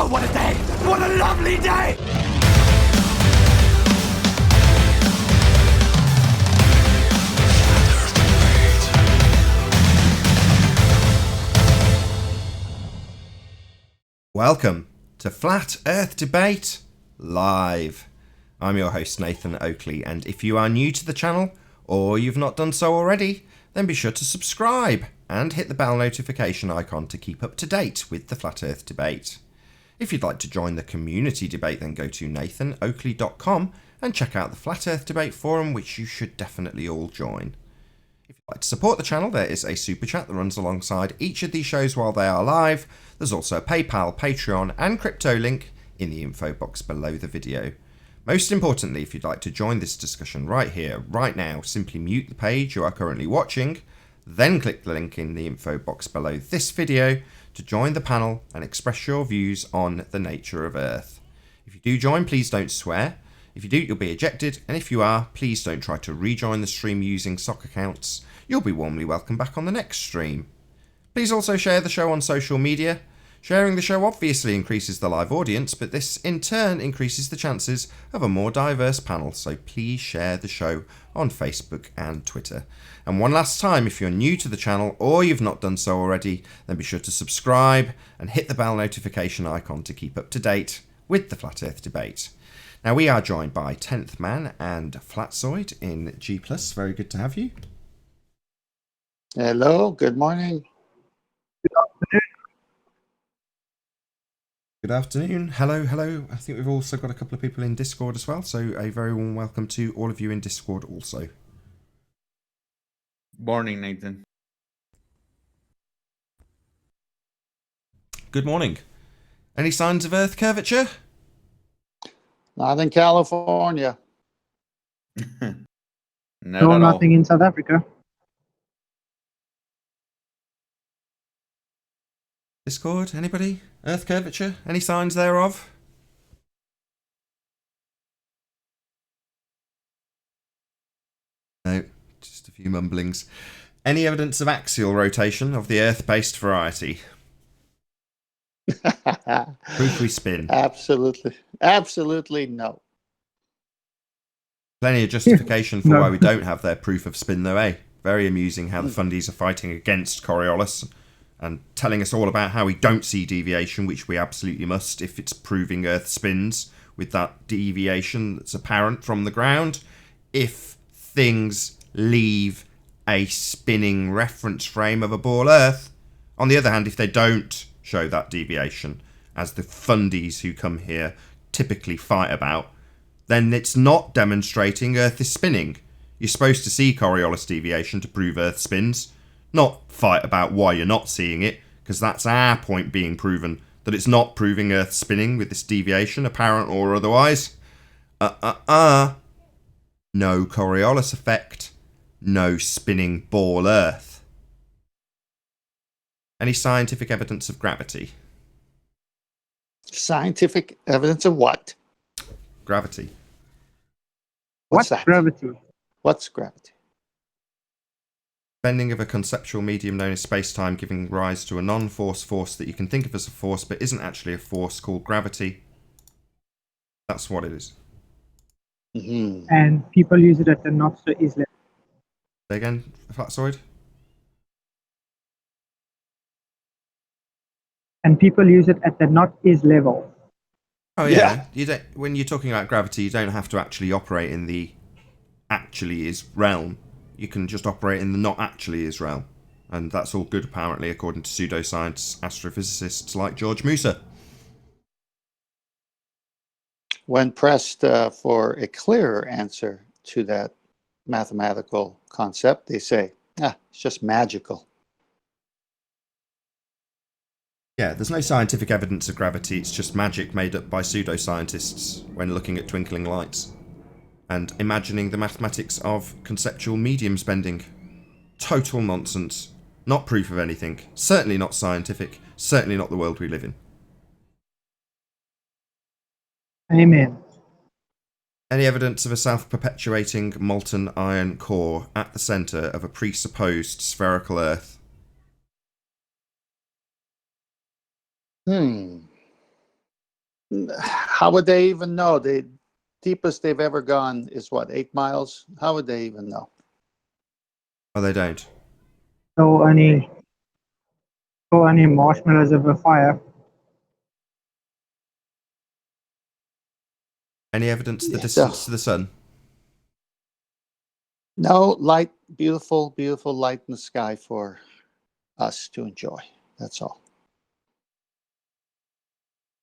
Oh, what a day! What a lovely day! Welcome to Flat Earth Debate Live. I'm your host Nathan Oakley, and if you are new to the channel or you've not done so already, then be sure to subscribe and hit the bell notification icon to keep up to date with the Flat Earth Debate. If you'd like to join the community debate, then go to nathanoakley.com and check out the Flat Earth Debate forum, which you should definitely all join. If you'd like to support the channel, there is a super chat that runs alongside each of these shows while they are live. There's also a PayPal, Patreon and crypto link in the info box below the video. Most importantly, if you'd like to join this discussion right here, right now, simply mute the page you are currently watching, then click the link in the info box below this video to join the panel and express your views on the nature of Earth. If you do join, please don't swear. If you do, you'll be ejected, and if you are, please don't try to rejoin the stream using sock accounts. You'll be warmly welcome back on the next stream. Please also share the show on social media. Sharing the show obviously increases the live audience, but this in turn increases the chances of a more diverse panel, so please share the show on Facebook and Twitter. And one last time, if you're new to the channel or you've not done so already, then be sure to subscribe and hit the bell notification icon to keep up to date with the Flat Earth Debate. Now, we are joined by 10th Man and Flatzoid in G+. Very good to have you. Hello, good morning. Good afternoon. Hello, hello. I think we've also got a couple of people in Discord as well, so a very warm welcome to all of you in Discord also. Morning, Nathan. Good morning. Any signs of Earth curvature? Not in California. No, nothing in South Africa. Discord, anybody? Earth curvature? Any signs thereof? No, just a few mumblings. Any evidence of axial rotation of the Earth-based variety? Proof we spin. Absolutely no. Plenty of justification for why we don't have their proof of spin though, eh? Very amusing how the fundies are fighting against Coriolis and telling us all about how we don't see deviation, which we absolutely must if it's proving Earth spins with that deviation that's apparent from the ground. If things leave a spinning reference frame of a ball Earth. On the other hand, if they don't show that deviation, as the fundies who come here typically fight about, then it's not demonstrating Earth is spinning. You're supposed to see Coriolis deviation to prove Earth spins, not fight about why you're not seeing it, because that's our point being proven, that it's not proving Earth spinning with this deviation, apparent or otherwise. No Coriolis effect, no spinning ball Earth. Any scientific evidence of gravity? Scientific evidence of what? Gravity. What's that? Gravity? What's gravity? Bending of a conceptual medium known as space-time, giving rise to a non-force force that you can think of as a force but isn't actually a force, called gravity. That's what it is. Mm-hmm. And people use it at the not so is level. Say again, Flatzoid? And people use it at the not is level. Oh yeah. You don't. When you're talking about gravity, you don't have to actually operate in the actually is realm. You can just operate in the not actually is realm. And that's all good, apparently, according to pseudoscience astrophysicists like George Musa. When pressed for a clearer answer to that mathematical concept, they say, it's just magical. Yeah, there's no scientific evidence of gravity, it's just magic made up by pseudoscientists when looking at twinkling lights and imagining the mathematics of conceptual mediums bending. Total nonsense. Not proof of anything. Certainly not scientific. Certainly not the world we live in. Amen. Any evidence of a self-perpetuating molten iron core at the centre of a presupposed spherical Earth? How would they even know? The deepest they've ever gone is what, 8 miles? How would they even know? Oh, they don't. So only marshmallows over fire. Any evidence of the Yeah, distance to the sun? No, light, beautiful, beautiful light in the sky for us to enjoy. That's all.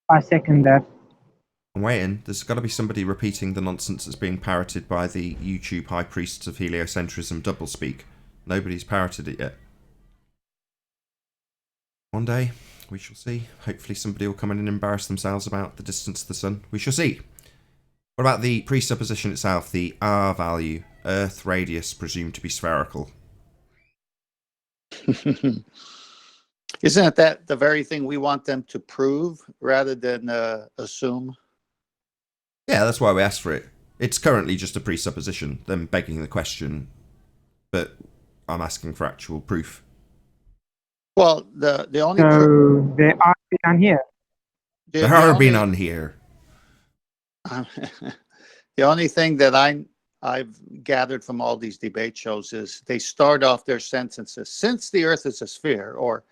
I second that. I'm waiting. There's got to be somebody repeating the nonsense that's being parroted by the YouTube high priests of heliocentrism doublespeak. Nobody's parroted it yet. One day, we shall see. Hopefully somebody will come in and embarrass themselves about the distance to the sun. We shall see. What about the presupposition itself, the R value, Earth radius presumed to be spherical? Isn't it that the very thing we want them to prove rather than assume? Yeah, that's why we asked for it. It's currently just a presupposition, them begging the question, but I'm asking for actual proof. Well, the only So there are down here. There are been on here. The only thing that I've gathered from all these debate shows is they start off their sentences since the Earth is a sphere or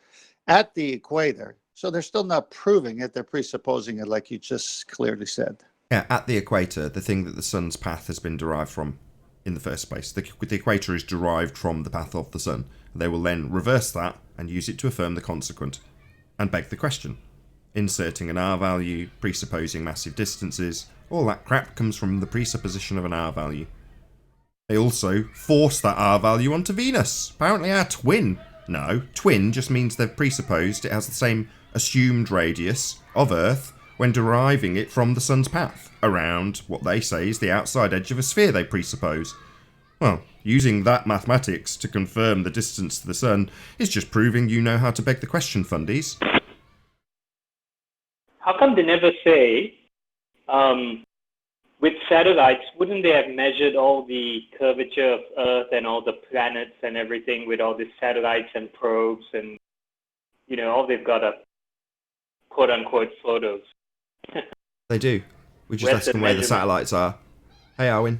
at the equator. So they're still not proving it; they're presupposing it, like you just clearly said. Yeah, at the equator, the thing that the sun's path has been derived from in the first place. The equator is derived from the path of the sun. They will then reverse that and use it to affirm the consequent and beg the question. Inserting an R value, presupposing massive distances, all that crap comes from the presupposition of an R value. They also force that R value onto Venus. Apparently our twin. No, twin just means they've presupposed it has the same assumed radius of Earth when deriving it from the sun's path, around what they say is the outside edge of a sphere they presuppose. Well, using that mathematics to confirm the distance to the sun is just proving you know how to beg the question, fundies. How come they never say, with satellites, wouldn't they have measured all the curvature of Earth and all the planets and everything with all the satellites and probes and, all they've got are quote-unquote photos? They do. We just Where's ask the them where the measurement? satellites are. Hey, Arwin.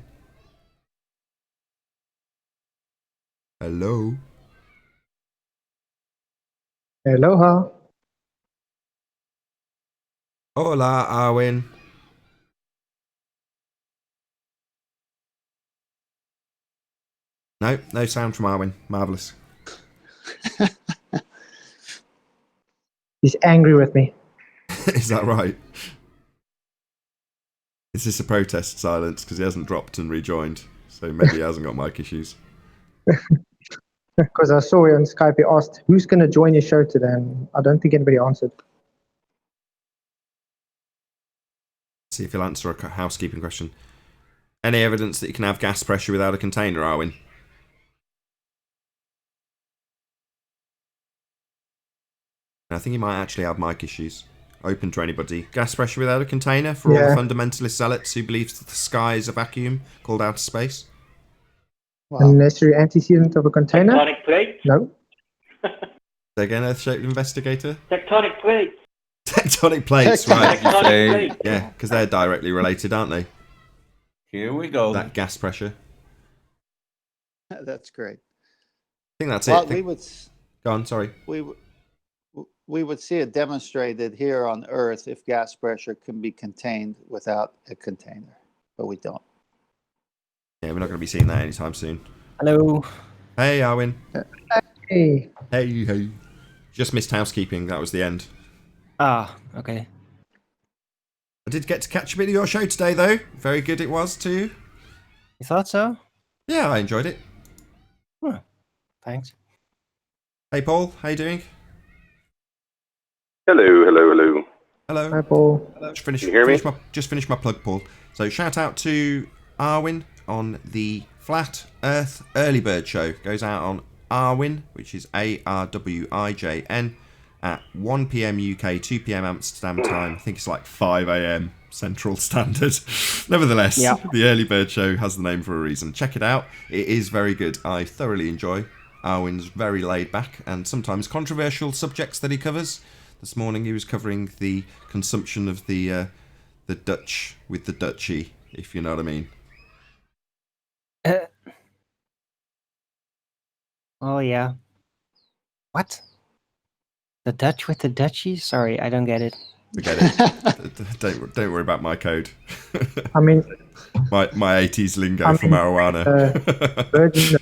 Hello? Aloha. Hola, Arwin. No sound from Arwin. Marvellous. He's angry with me. Is that right? Is this a protest silence because he hasn't dropped and rejoined? So maybe he hasn't got mic issues. Because I saw on Skype, he asked, who's going to join your show today? And I don't think anybody answered. See if he'll answer a housekeeping question. Any evidence that you can have gas pressure without a container, Arwin? I think he might actually have mic issues. Open to anybody. Gas pressure without a container for all the fundamentalist zealots who believe that the sky is a vacuum called outer space? Wow. A necessary antecedent of a container? Tectonic plates? No. Again, Earth-shaped investigator? Tectonic plates. Tectonic plates, right. Tectonic plates. Yeah, because they're directly related, aren't they? Here we go. That gas pressure. That's great. I think that's Well, it. Go on, sorry. We would see it demonstrated here on Earth if gas pressure can be contained without a container, but we don't. Yeah, we're not going to be seeing that anytime soon. Hello. Hey, Arwin. Hey. Hey. Just missed housekeeping. That was the end. Ah, okay. I did get to catch a bit of your show today, though. Very good it was, too. You thought so? Yeah, I enjoyed it. Huh. Thanks. Hey, Paul. How you doing? Hello. Hello. Hi, Paul. Can you hear me? Just finished my plug, Paul. So shout out to Arwin on the Flat Earth Early Bird Show. Goes out on Arwin, which is ARWIJN, at 1 p.m. UK, 2 p.m. Amsterdam time. I think it's like 5 a.m. Central Standard. Nevertheless, Yeah. the Early Bird Show has the name for a reason. Check it out. It is very good. I thoroughly enjoy Arwin's very laid back and sometimes controversial subjects that he covers. This morning he was covering the consumption of the the Dutch with the Dutchy, if you know what I mean. Oh yeah. What? The Dutch with the Dutchy? Sorry, I don't get it. Forget it. Don't worry about my code. I mean, my 80s lingo I for mean, marijuana. Virgin.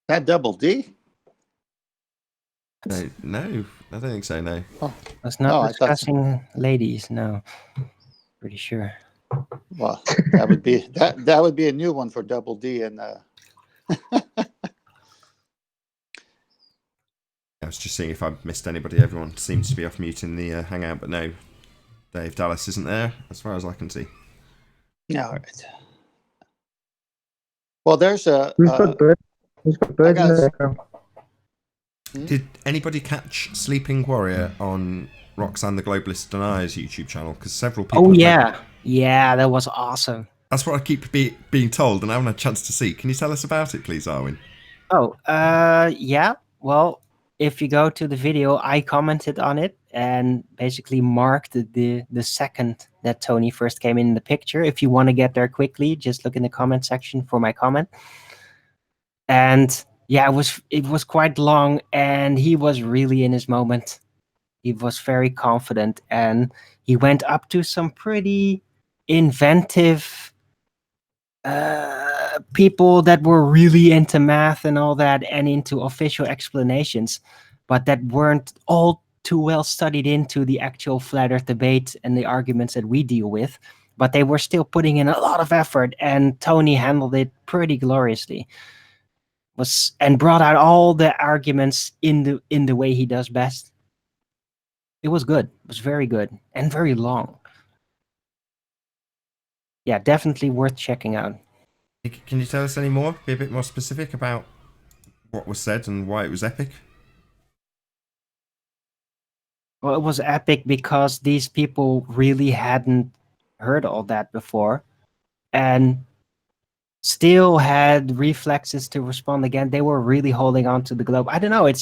That double D? No, I don't think so. No. Oh, It's not Oh, I thought- discussing ladies, no. Pretty sure. well, that would be that would be a new one for double D. And I was just seeing if I missed anybody. Everyone seems to be off mute in the hangout, but no, Dave Dallas isn't there, as far as I can see. all right. Well, there's a. Who's got birds? Who's got birds in got the a- background? Did anybody catch Sleeping Warrior on Roxanne the Globalist Denier's YouTube channel? Because several people. Oh have yeah. Yeah, that was awesome. That's what I keep being told, and I haven't had a chance to see. Can you tell us about it, please, Arwin? Oh, yeah. Well, if you go to the video, I commented on it and basically marked the second that Tony first came in the picture. If you want to get there quickly, just look in the comment section for my comment. And yeah, it was quite long, and he was really in his moment. He was very confident, and he went up to some pretty inventive people that were really into math and all that, and into official explanations, but that weren't all too well studied into the actual flat earth debate and the arguments that we deal with. But they were still putting in a lot of effort, and Tony handled it pretty gloriously. And brought out all the arguments in the way he does best. It was good. It was very good and very long. Yeah, definitely worth checking out. Can you tell us any more? Be a bit more specific about what was said and why it was epic? Well, it was epic because these people really hadn't heard all that before, and still had reflexes to respond again. They were really holding on to the globe. I don't know. It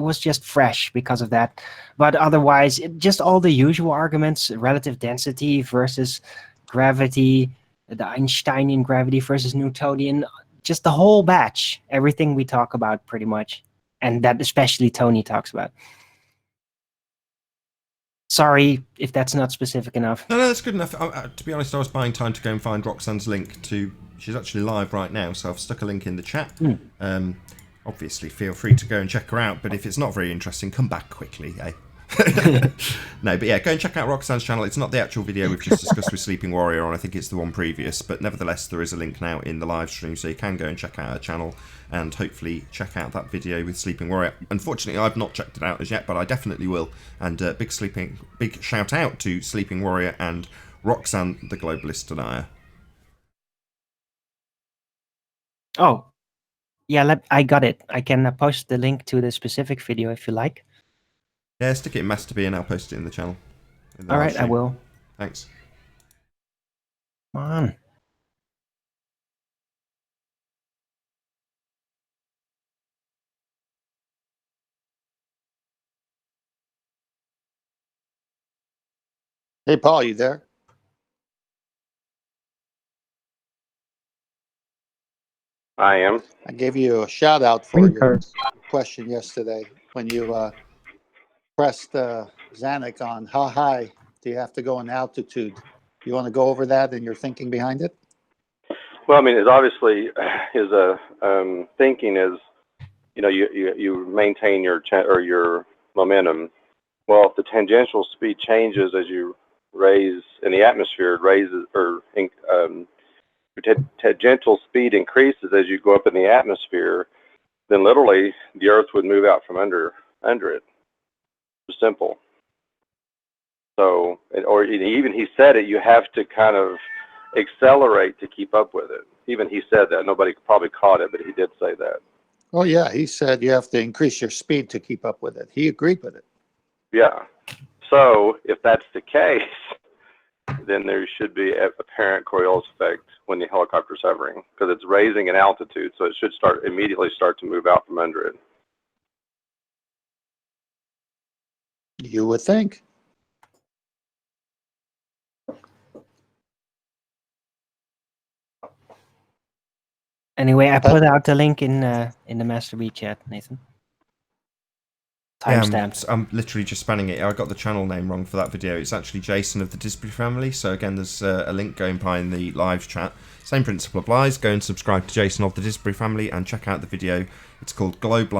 was just fresh because of that. But otherwise, just all the usual arguments: relative density versus gravity, the Einsteinian gravity versus Newtonian, just the whole batch. Everything we talk about, pretty much, and that especially Tony talks about. Sorry if that's not specific enough. No, that's good enough. To be honest, I was buying time to go and find Roxanne's link to. She's actually live right now, so I've stuck a link in the chat. Obviously, feel free to go and check her out, but if it's not very interesting, come back quickly, eh? No, but yeah, go and check out Roxanne's channel. It's not the actual video we've just discussed with Sleeping Warrior on, I think it's the one previous, but nevertheless, there is a link now in the live stream, so you can go and check out her channel and hopefully check out that video with Sleeping Warrior. Unfortunately, I've not checked it out as yet, but I definitely will. And big shout out to Sleeping Warrior and Roxanne the Globalist Denier. Oh, yeah, I got it. I can post the link to the specific video if you like. Yeah, stick it in Master B and I'll post it in the channel. All right, I will. Thanks. Come on. Hey, Paul, you there? I am. I gave you a shout out for Green your cards. question yesterday when you pressed Zanuck on how high do you have to go in altitude. You want to go over that and your thinking behind it? Well, I mean, it's obviously his thinking is, you maintain your momentum. Well, if the tangential speed changes as you raise in the atmosphere, tangential speed increases as you go up in the atmosphere, then literally the Earth would move out from under it. It's simple. So, or even he said it, you have to kind of accelerate to keep up with it. Even he said that. Nobody probably caught it, but he did say that. Oh, yeah. He said you have to increase your speed to keep up with it. He agreed with it. Yeah. So if that's the case, then there should be a apparent Coriolis effect when the helicopter's hovering, because it's raising in altitude, so it should immediately start to move out from under it. You would think. Anyway, I put out the link in the Master B chat, Nathan. Timestamp. I'm literally just spanning it. I got the channel name wrong for that video. It's actually Jason of the Disbury family. So again, there's a link going behind the live chat. Same principle applies. Go and subscribe to Jason of the Disbury family and check out the video. It's called Globe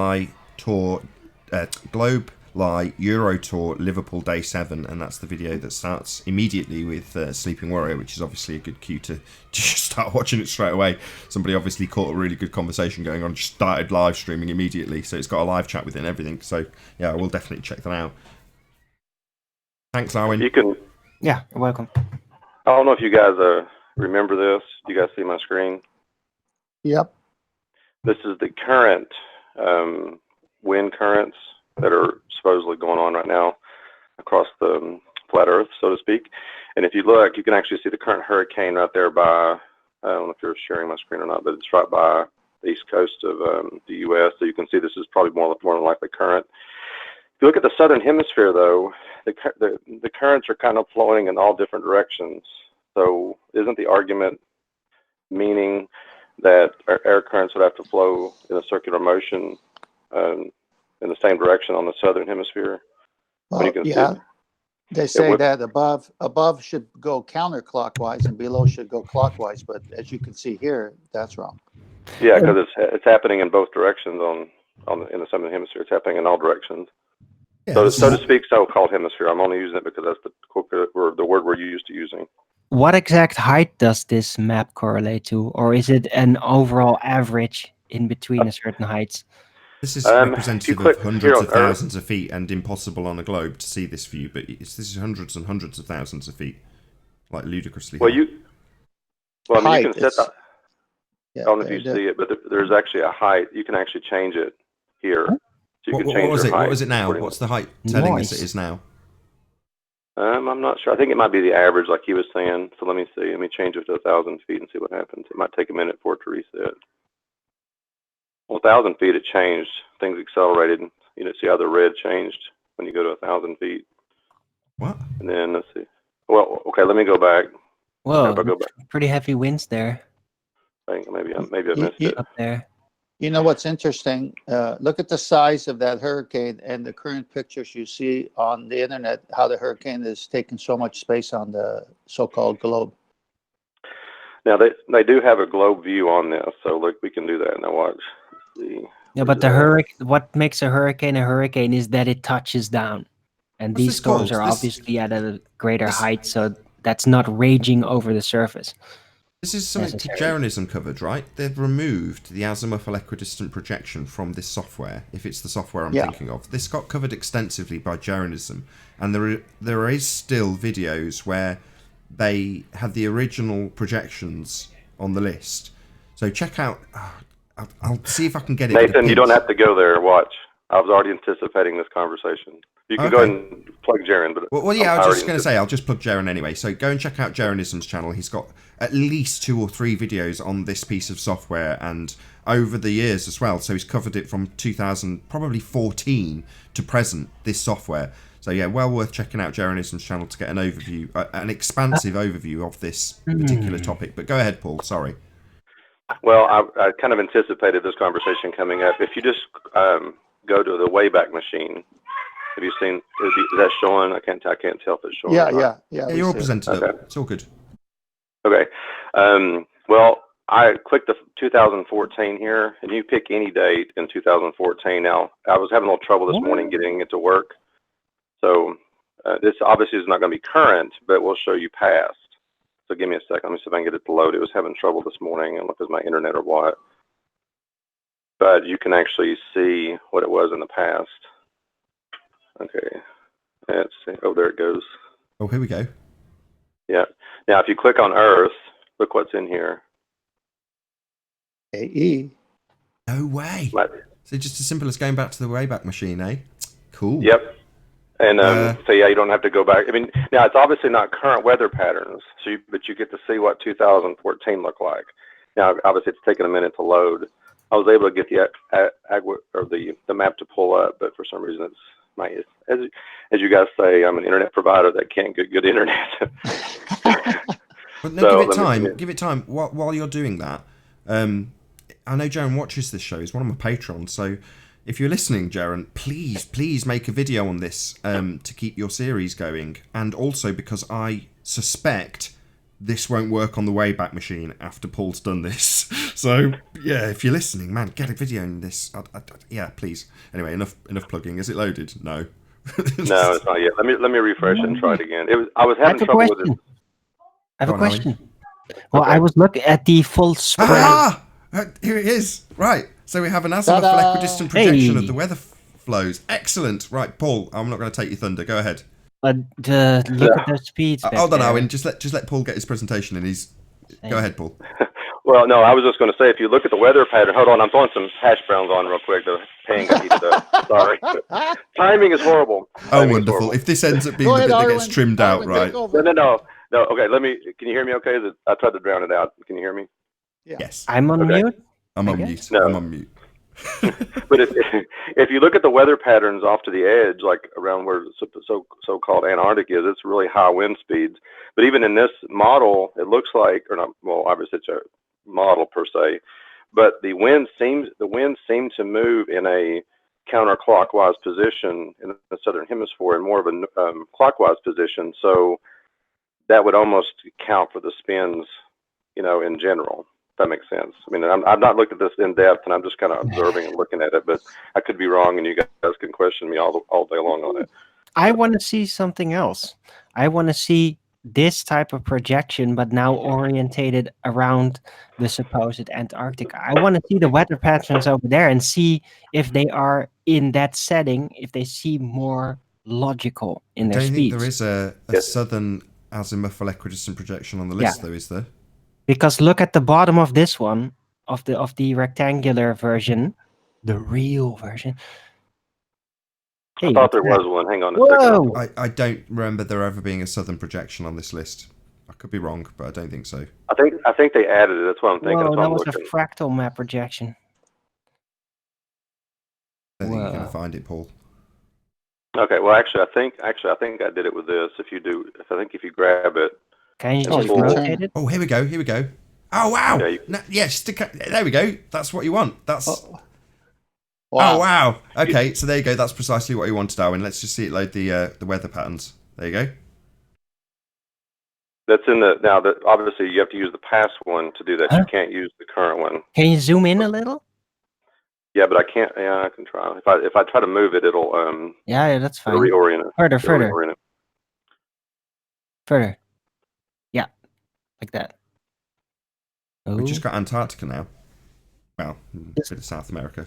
Lie Euro Tour Liverpool Day 7, and that's the video that starts immediately with Sleeping Warrior, which is obviously a good cue to just start watching it straight away. Somebody obviously caught a really good conversation going on, just started live streaming immediately, so it's got a live chat with it and everything. So yeah, I will definitely check that out. Thanks, Arwen. You can. Yeah, you're welcome. I don't know if you guys remember this. Do you guys see my screen? Yep. This is the current wind currents that are supposedly going on right now across the flat Earth, so to speak. And if you look, you can actually see the current hurricane right there by, I don't know if you're sharing my screen or not, but it's right by the east coast of the U.S. So you can see this is probably more than likely current. If you look at the southern hemisphere, though, the currents are kind of flowing in all different directions. So isn't the argument meaning that air currents would have to flow in a circular motion in the same direction on the southern hemisphere? Well, you can yeah. see They say that above should go counterclockwise and below should go clockwise, but as you can see here, that's wrong. Yeah, because it's happening in both directions in the southern hemisphere. It's happening in all directions. Yeah, so to speak, so-called hemisphere. I'm only using it because that's the word we're used to using. What exact height does this map correlate to, or is it an overall average in between a certain heights? This is representative of hundreds of Earth, thousands of feet and impossible on a globe to see this view, but this is hundreds and hundreds of thousands of feet, like ludicrously high. I mean, you can set that. Yeah, I don't know if you see it, but there's actually a height. You can actually change it here. So you can change your height. What was it now? What's the height telling us it is now? I'm not sure. I think it might be the average, like he was saying. So let me see. Let me change it to 1,000 feet and see what happens. It might take a minute for it to reset. Well, 1,000 feet, it changed. Things accelerated. You know, see how the red changed when you go to 1,000 feet. What? And then let's see. Well, okay, let me go back. Whoa, pretty heavy winds there. I think maybe I missed it. Up there. You know what's interesting? Look at the size of that hurricane and the current pictures you see on the internet, how the hurricane is taking so much space on the so-called globe. Now, they do have a globe view on this, so look, we can do that. Now watch. See. Yeah, but the hurricane, what makes a hurricane is that it touches down. And these storms are obviously at a greater height, so that's not raging over the surface. This is something Terranism covered, right? They've removed the azimuthal equidistant projection from this software, if it's the software I'm thinking of. This got covered extensively by Terranism, and there is still videos where they have the original projections on the list. So check out... I'll see if I can get it. Nathan, you don't have to go there. Watch. I was already anticipating this conversation. You can go ahead and plug Jaren. But well, yeah, I was just going to say, I'll just plug Jaren anyway. So go and check out Jarenism's channel. He's got at least 2 or 3 videos on this piece of software and over the years as well. So he's covered it from 2014 to present, this software. So yeah, well worth checking out Jarenism's channel to get an overview, an expansive overview of this particular topic. But go ahead, Paul. Sorry. Well, I kind of anticipated this conversation coming up. If you just go to the Wayback Machine, have you seen? Is that showing? I can't tell if it's showing. Yeah. You're all presented up. It's all good. Okay. Well, I clicked the 2014 here, and you pick any date in 2014. Now, I was having a little trouble this morning getting it to work. So this obviously is not going to be current, but we'll show you past. So give me a second. Let me see if I can get it to load. It was having trouble this morning. I don't know if it was my internet or what. But you can actually see what it was in the past. Okay. Let's see. Oh, there it goes. Oh, here we go. Yeah. Now, if you click on Earth, look what's in here. AE. No way. So just as simple as going back to the Wayback Machine, eh? Cool. Yep. And so yeah, you don't have to go back. I mean, now it's obviously not current weather patterns, but you get to see what 2014 looked like. Now, obviously, it's taken a minute to load. I was able to get the map to pull up, but for some reason as you guys say, I'm an internet provider that can't get good internet. But no, So, give it let me- time. Give it time. While you're doing that, I know Jaren watches this show. He's one of my patrons. So if you're listening, Jaren, please make a video on this to keep your series going. And also because I suspect this won't work on the Wayback Machine after Paul's done this. So yeah, if you're listening, man, get a video on this. Yeah, please. Anyway, enough plugging. Is it loaded? No. No, it's not yet. Let me refresh it and try it again. I was I have having a trouble with question. it. I have Go a on, Howie. question. Well, Okay. I was looking at the full spread. Ah! Here it is. Right. So we have an azimuth Ta-da! equidistant projection of Hey. the weather flows. Excellent. Right, Paul, I'm not going to take your thunder. Go ahead. Look at the speeds. back Hold on, there. Owen. Just let Paul get his presentation and he's... Go ahead, Paul. Well, no, I was just going to say, if you look at the weather pattern, hold on, I'm throwing some hash browns on real quick. The pan got heated up. Sorry. Timing is horrible. Oh, Timing is wonderful. horrible. If this ends up being Go the ahead, bit that gets Arwen. trimmed out, Arwen, right? take over. No. Okay, can you hear me okay? I tried to drown it out. Can you hear me? Yes. I'm on Okay. mute. I'm on Okay. mute. No. I'm on mute. But if you look at the weather patterns off to the edge, like around where so-called Antarctic is, it's really high wind speeds. But even in this model, it looks like, or not, well, obviously it's a model per se, but the winds seem to move in a counterclockwise position in the southern hemisphere and more of a clockwise position. So that would almost count for the spins, in general. If that makes sense. I mean, I've not looked at this in depth, and I'm just kind of observing and looking at it, but I could be wrong, and you guys can question me all day long on it. I want to see something else. I want to see this type of projection, but now orientated around the supposed Antarctica. I want to see the weather patterns over there and see if they are in that setting, if they seem more logical in their Don't you think speeds. there is a Yes. southern azimuthal equidistant projection on the list, though, is there? Because look at the bottom of this one, of the rectangular version, the real version. I thought there was one. Hang on a Whoa! second. I don't remember there ever being a southern projection on this list. I could be wrong, but I don't think so. I think they added it. That's what I'm thinking. Whoa, That's what that I'm was a looking. fractal map projection. I don't think you're going Whoa. to find it, Paul. Okay. Well, actually, I think I did it with this. If you grab it. Can you Oh, just you can rotate turn- it? Oh, here we go. Oh, wow. Yeah, Yes, there we go. That's what you want. That's... Wow. Oh, wow. Okay, so there you go. That's precisely what you wanted, Owen. Let's just see it load the weather patterns. There you go. That's in the now. That obviously you have to use the past one to do that. Huh? You can't use the current one. Can you zoom in a little? Yeah, but I can't. Yeah, I can try. If I try to move it, it'll Yeah, that's fine. reorient it. Further, It'll further, reorient it. further. Yeah, like that. We've Oh. just got Antarctica now. Well, a bit of South America.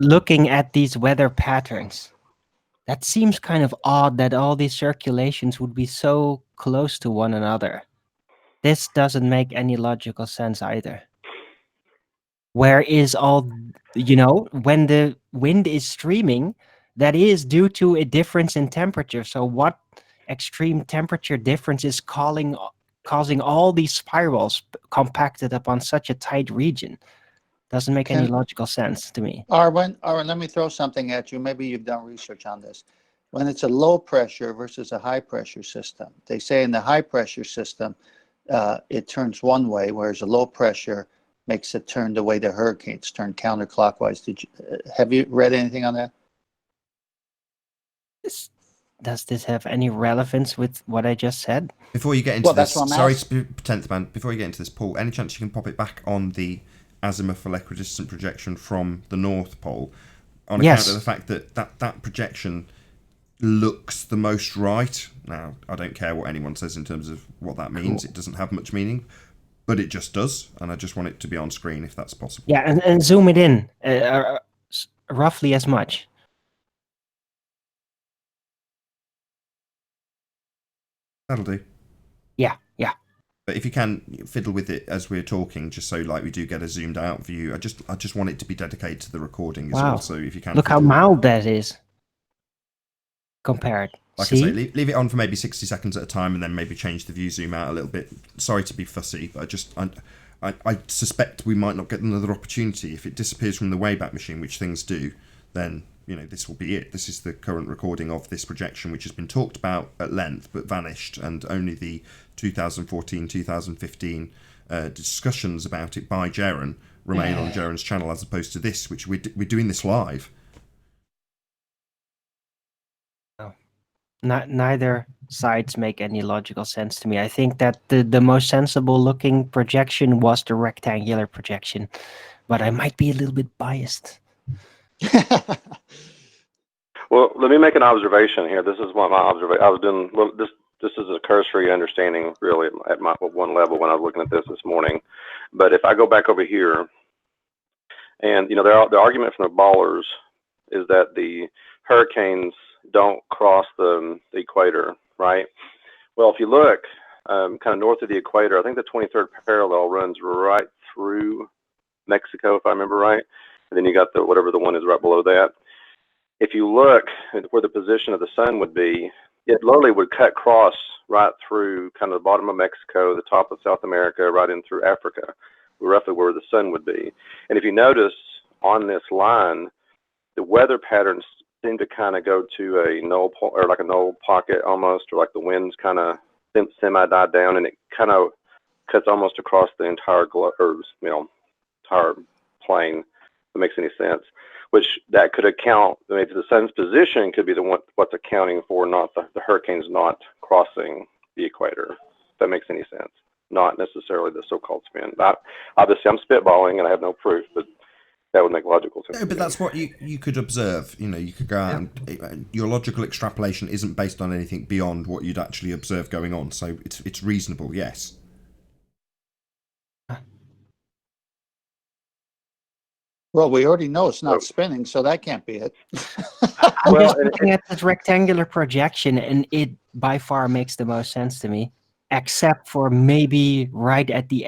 Looking at these weather patterns, that seems kind of odd that all these circulations would be so close to one another. This doesn't make any logical sense either. Where is all, when the wind is streaming, that is due to a difference in temperature. So what extreme temperature difference is causing all these spirals compacted upon such a tight region? Doesn't make any Can- logical sense to me. Arwen, let me throw something at you. Maybe you've done research on this. When it's a low pressure versus a high pressure system, they say in the high pressure system, it turns one way, whereas a low pressure makes it turn the way the hurricanes turn counterclockwise. Have you read anything on that? Does this have any relevance with what I just said? Before you get into Well, that's this, what I'm sorry asking. to be 10th man, before you get into this, Paul, any chance you can pop it back on the azimuthal equidistant projection from the North Pole? On account Yes. of the fact that projection looks the most right. Now, I don't care what anyone says in terms of what that means. It doesn't have much meaning, but it just does, and I just want it to be on screen if that's possible. Yeah, and zoom it in roughly as much. That'll do. Yeah. But if you can fiddle with it as we're talking, just so like we do get a zoomed out view, I just want it to be dedicated to the recording as Wow. well. So if you can, Look how fiddle- mild that is compared. Like See? I say, leave it on for maybe 60 seconds at a time, and then maybe change the view zoom out a little bit. Sorry to be fussy, but I suspect we might not get another opportunity if it disappears from the Wayback Machine, which things do. Then this will be it. This is the current recording of this projection, which has been talked about at length but vanished, and only the 2014-2015 discussions about it by Jaren remain on Jaren's channel, as opposed to this, which we're doing this live. Neither sides make any logical sense to me. I think that the most sensible looking projection was the rectangular projection, but I might be a little bit biased. Well, let me make an observation here. This is what my observation. I was doing. Well, this is a cursory understanding, really, at my one level when I was looking at this morning. But if I go back over here, and the argument from the ballers is that the hurricanes don't cross the equator, right? Well, if you look kind of north of the equator, I think the 23rd parallel runs right through Mexico, if I remember right. And then you got whatever the one is right below that. If you look at where the position of the sun would be, it literally would cut cross right through kind of the bottom of Mexico, the top of South America, right in through Africa, roughly where the sun would be. And if you notice on this line, the weather patterns seem to kind of go to a null or like a null pocket almost, or like the winds kind of semi died down, and it kind of cuts almost across the entire entire plane. If it makes any sense. Which that could account, maybe the sun's position could be what's accounting for not the hurricanes not crossing the equator. If that makes any sense. Not necessarily the so-called spin. Obviously, I'm spitballing and I have no proof, but that would make logical sense. No, but that's what you could observe. You could go out and your logical extrapolation isn't based on anything beyond what you'd actually observe going on. So it's reasonable, yes. Well, we already know it's not spinning, so that can't be it. I'm just looking at this rectangular projection, and it by far makes the most sense to me, except for maybe right at the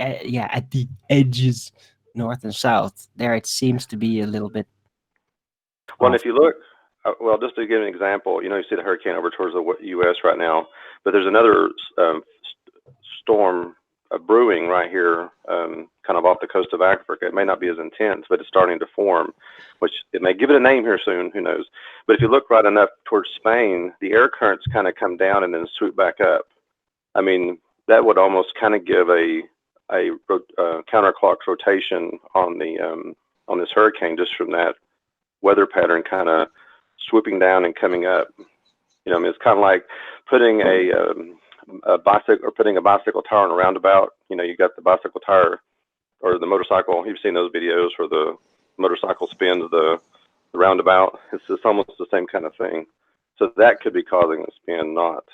edges, north and south. There, it seems to be a little bit. Well, and if you look, just to give an example, you see the hurricane over towards the U.S. right now, but there's another storm brewing right here, kind of off the coast of Africa. It may not be as intense, but it's starting to form, which it may give it a name here soon, who knows. But if you look right enough towards Spain, the air currents kind of come down and then swoop back up. I mean, that would almost kind of give a counterclocks rotation on this hurricane, just from that weather pattern kind of swooping down and coming up. It's kind of like putting a bicycle tire on a roundabout. You got the bicycle tire or the motorcycle. You've seen those videos where the motorcycle spins the roundabout. It's just almost the same kind of thing. So that could be causing the spin, not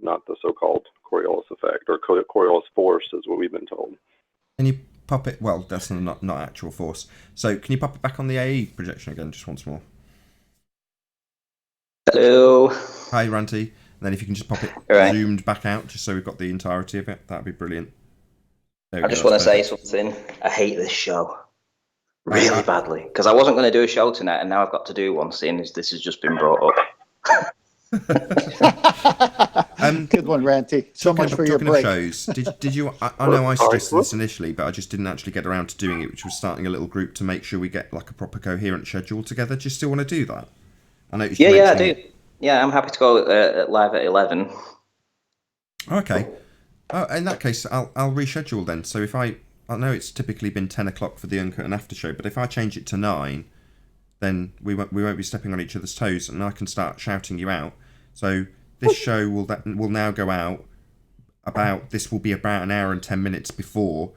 the so-called Coriolis effect, or Coriolis force is what we've been told. Can you pop it? Well, that's not actual force. So can you pop it back on the AE projection again, just once more? Hello. Hi, Ranty. And then if you can just pop it zoomed back out, just so we've got the entirety of it, that'd be brilliant. I just want to say something. I hate this show really badly, because I wasn't going to do a show tonight, and now I've got to do one, seeing as this has just been brought up. Good one, Ranty. So much for your break. Shows. Did you? I know I suggested this initially, but I just didn't actually get around to doing it, which was starting a little group to make sure we get like a proper coherent schedule together. Do you still want to do that? I noticed. Yeah, I do. Yeah, I'm happy to go live at 11. Okay. In that case, I'll reschedule then. So if I know it's typically been 10 o'clock for the uncut and after show, but if I change it to 9, then we won't be stepping on each other's toes, and I can start shouting you out. So this show will now go out this will be about an hour and 10 minutes before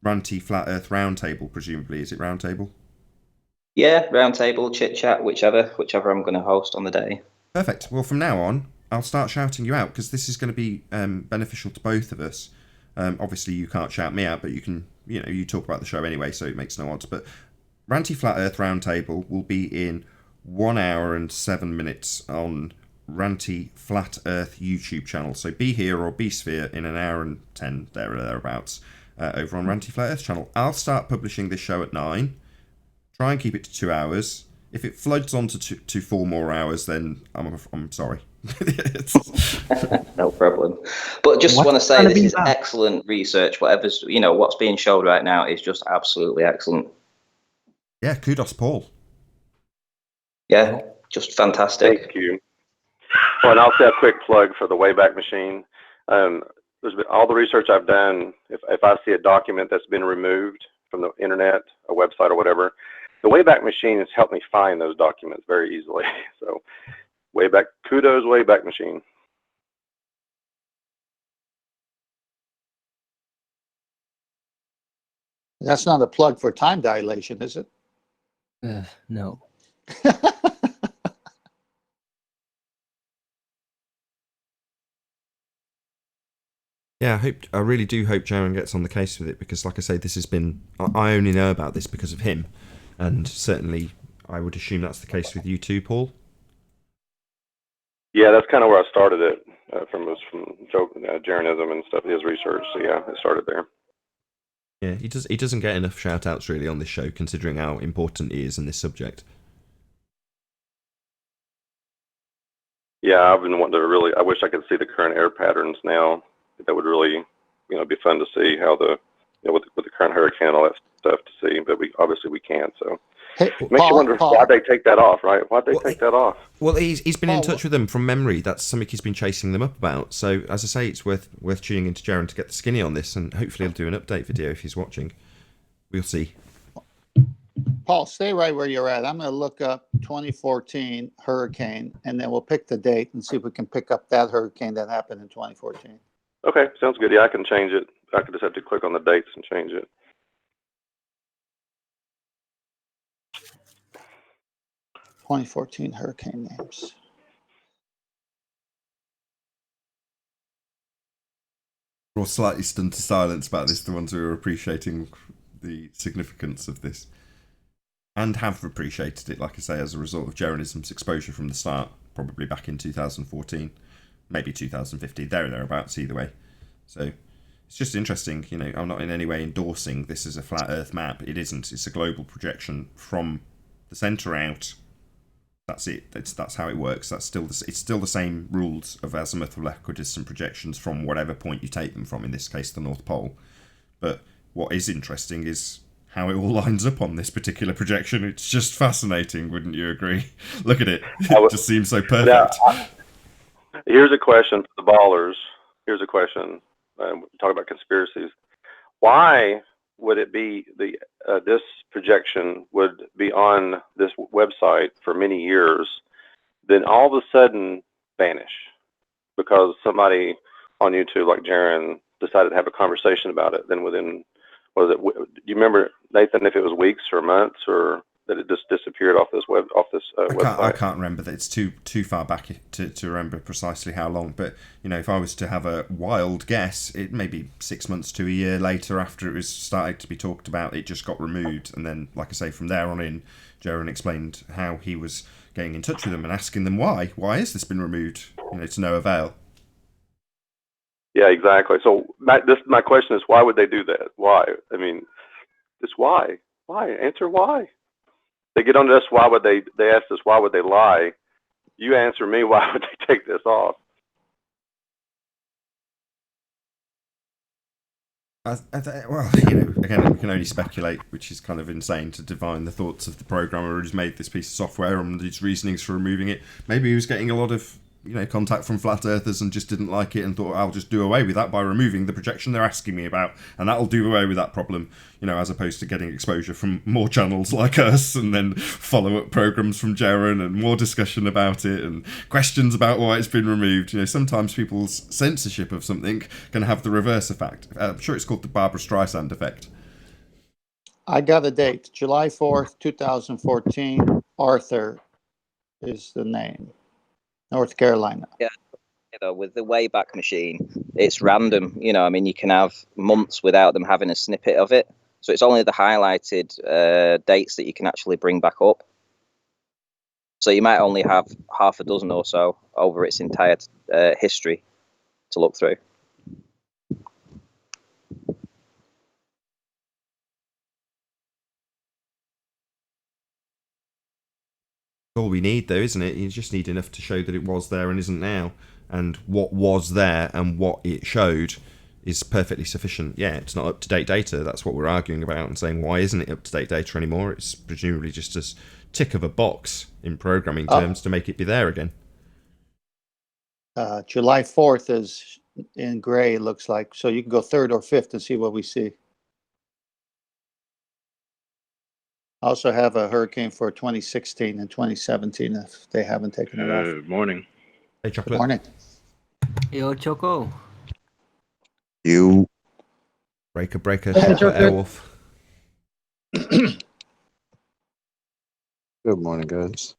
Ranty Flat Earth Roundtable, presumably. Is it Roundtable? Yeah, Roundtable, chit chat, whichever I'm going to host on the day. Perfect. Well, from now on, I'll start shouting you out, because this is going to be beneficial to both of us. Obviously, you can't shout me out, but you can. You talk about the show anyway, so it makes no odds. But Ranty Flat Earth Roundtable will be in 1 hour and 7 minutes on Ranty Flat Earth YouTube channel. So be here or be sphere in an hour and 10 there or thereabouts over on Ranty Flat Earth channel. I'll start publishing this show at 9. Try and keep it to 2 hours. If it floods on to 4 more hours, then I'm sorry. No problem. But just want to say this is excellent research. Whatever's what's being showed right now is just absolutely excellent. Yeah, kudos, Paul. Yeah, just fantastic. Thank you. Well, and also a quick plug for the Wayback Machine. There's been all the research I've done. If I see a document that's been removed from the internet, a website or whatever, the Wayback Machine has helped me find those documents very easily. So kudos Wayback Machine. That's not a plug for time dilation, is it? No. Yeah, I really do hope Jaron gets on the case with it, because like I say, this has been, I only know about this because of him, and certainly I would assume that's the case with you too, Paul. Yeah, that's kind of where I started it from Jaronism and stuff, his research. So yeah, it started there. Yeah, he doesn't get enough shout outs really on this show, considering how important he is in this subject. Yeah, I've been wanting to I wish I could see the current air patterns now. That would really, be fun to see how with the current hurricane and all that stuff to see, but we can't. So Hey, it makes you wonder why they take that off, right? Why'd they take that off? Well, he's been in touch with them from memory. That's something he's been chasing them up about. So as I say, it's worth tuning into Jaron to get the skinny on this, and hopefully he'll do an update video if he's watching. We'll see. Paul, stay right where you're at. I'm going to look up 2014 hurricane, and then we'll pick the date and see if we can pick up that hurricane that happened in 2014. Okay, sounds good. Yeah, I can change it. I could just have to click on the dates and change it. (2014) hurricane names. We're all slightly stunned to silence about this, the ones who are appreciating the significance of this. And have appreciated it, like I say, as a result of Jaronism's exposure from the start, probably back in 2014. Maybe 2015, thereabouts, either way. So it's just interesting, I'm not in any way endorsing this as a flat Earth map. It isn't. It's a global projection from the centre out. That's it. That's how it works. It's still the same rules of azimuthal equidistant projections from whatever point you take them from, in this case the North Pole. But what is interesting is how it all lines up on this particular projection. It's just fascinating, wouldn't you agree? Look at it. It just seems so perfect. Now, here's a question for the ballers. Here's a question. Talk about conspiracies. Why would it be this projection would be on this website for many years, then all of a sudden vanish because somebody on YouTube like Jaron decided to have a conversation about it? Then within, do you remember, Nathan, if it was weeks or months, or that it just disappeared off this website? I can't remember. That it's too far back to remember precisely how long. But if I was to have a wild guess, it may be 6 months to a year later after it was starting to be talked about. It just got removed, and then, like I say, from there on in, Jaron explained how he was getting in touch with them and asking them why has this been removed? To no avail. Yeah, exactly. So my question is, why would they do that? Why? I mean, just why? Why? Answer why. They get on to us, why would they ask us, why would they lie? You answer me, why would they take this off? Well, again, we can only speculate, which is kind of insane to divine the thoughts of the programmer who's made this piece of software and his reasonings for removing it. Maybe he was getting a lot of contact from flat earthers and just didn't like it and thought, I'll just do away with that by removing the projection they're asking me about, and that'll do away with that problem, as opposed to getting exposure from more channels like us and then follow-up programs from Jaron and more discussion about it and questions about why it's been removed. Sometimes people's censorship of something can have the reverse effect. I'm sure it's called the Barbara Streisand effect. I got a date, July 4th, 2014. Arthur is the name. North Carolina. Yeah, with the Wayback Machine, it's random. You can have months without them having a snippet of it. So it's only the highlighted dates that you can actually bring back up. So you might only have half a dozen or so over its entire history to look through. All we need, though, isn't it? You just need enough to show that it was there and isn't now, and what was there and what it showed is perfectly sufficient. Yeah, it's not up-to-date data. That's what we're arguing about and saying, why isn't it up-to-date data anymore? It's presumably just us tick of a box in programming Oh. terms to make it be there again. July 4th is in gray, it looks like. So you can go 3rd or 5th and see what we see. I also have a hurricane for 2016 and 2017 if they haven't taken it off. Good morning. Hey, Good Chocolate. morning. Yo, Choco. You. Breaker, breaker, Hey, Chocolate, Chocolate. Airwolf. Good morning, guys.